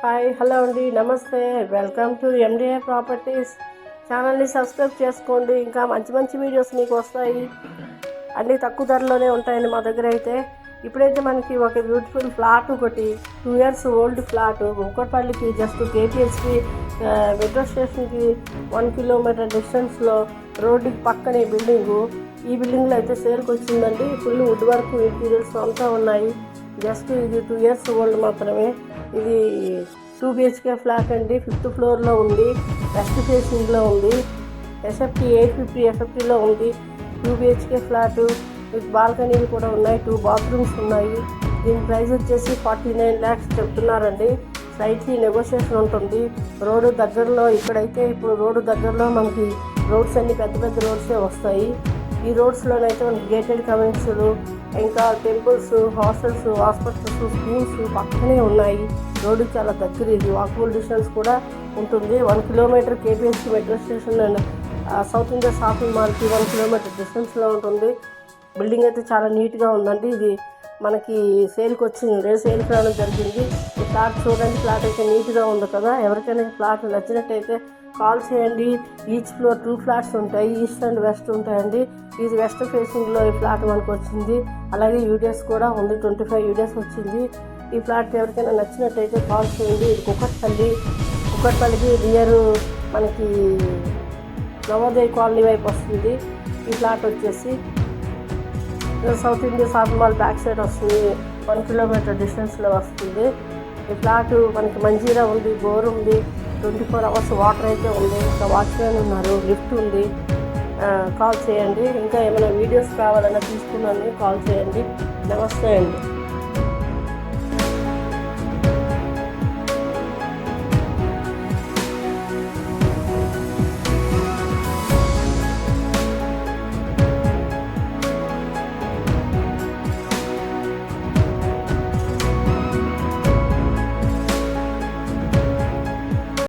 Hi hello అండి, నమస్తే. Welcome to MDA properties. ఛానల్ని సబ్స్క్రైబ్ చేసుకోండి. ఇంకా మంచి మంచి వీడియోస్ మీకు వస్తాయి. అన్నీ తక్కువ ధరలోనే ఉంటాయండి మా దగ్గర అయితే. ఇప్పుడైతే మనకి ఒక బ్యూటిఫుల్ ఫ్లాట్, ఒకటి 2 years ఓల్డ్ ఫ్లాట్ కుక్కట్పల్లికి జస్ట్ కేపీహెచ్కి మెట్రో స్టేషన్కి 1 kilometer డిస్టెన్స్లో రోడ్డుకి పక్కనే బిల్డింగు. ఈ బిల్డింగ్లో అయితే సేల్కి వచ్చిందండి. ఫుల్ వుడ్ వర్క్, ఇంటీరియర్స్ అంతా ఉన్నాయి. జస్ట్ ఇది 2 years ఓల్డ్ మాత్రమే. ఇది 2 BHK ఫ్లాట్ అండి. 5th floorలో ఉంది. వెస్ట్ ఫేసింగ్లో ఉంది. ఎస్ఎఫ్టీ 850 ఎస్ఎఫ్టీలో ఉంది. 2 BHK ఫ్లాట్ విత్ బాల్కనీలు కూడా ఉన్నాయి. 2 bathrooms ఉన్నాయి. దీని ప్రైస్ వచ్చేసి 49 lakhs చెప్తున్నారండి. స్లైట్లీ నెగోషియేషన్ ఉంటుంది. రోడ్డు దగ్గరలో, ఇక్కడైతే ఇప్పుడు రోడ్డు దగ్గరలో మనకి రోడ్స్ అన్ని పెద్ద పెద్ద రోడ్సే వస్తాయి. ఈ రోడ్స్లోనైతే మనకి గేటెడ్ కమ్యూనిటీలు, ఇంకా టెంపుల్స్, హాస్టల్స్, హాస్పిటల్స్, స్కూల్స్ పక్కనే ఉన్నాయి. రోడ్డు చాలా దగ్గర. ఇది వాకబుల్ డిస్టెన్స్ కూడా ఉంటుంది. 1 kilometer కేపీహెచ్కి metro station and South India shopping మాల్కి 1 kilometer డిస్టెన్స్లో ఉంటుంది. బిల్డింగ్ అయితే చాలా నీట్గా ఉందండి. ఇది మనకి సేల్కి వచ్చింది, సేల్కి రావడం జరిగింది. ఈ ఫ్లాట్ చూడండి. ఫ్లాట్ అయితే నీట్గా ఉంది కదా. ఎవరికైనా ఫ్లాట్ నచ్చినట్టయితే కాల్ చేయండి. ఈచ్ ఫ్లోర్ 2 flats ఉంటాయి. ఈస్ట్ అండ్ వెస్ట్ ఉంటాయండి. ఇది వెస్ట్ ఫేసింగ్లో ఈ ఫ్లాట్ మనకు వచ్చింది. అలాగే యూడిఎస్ కూడా ఉంది. 25 యూడిఎస్ వచ్చింది. ఈ ఫ్లాట్ ఎవరికైనా నచ్చినట్టయితే కాల్ చేయండి. ఇది కుక్కట్పల్లికి నియర్ మనకి నవోదయ కాలనీ వైపు వస్తుంది. ఈ ఫ్లాట్ వచ్చేసి south India shopping mall back side వస్తుంది. 1 kilometer డిస్టెన్స్లో వస్తుంది. ఈ ఫ్లాట్ మనకి మంజీరా ఉంది, బోర్ ఉంది, 24 hours వాటర్ అయితే ఉంది. ఇంకా వాచ్మెన్ ఉన్నారు, లిఫ్ట్ ఉంది. కాల్ చేయండి. ఇంకా ఏమైనా వీడియోస్ కావాలన్నా తీసుకున్నాను, కాల్ చేయండి. నమస్తే అండి.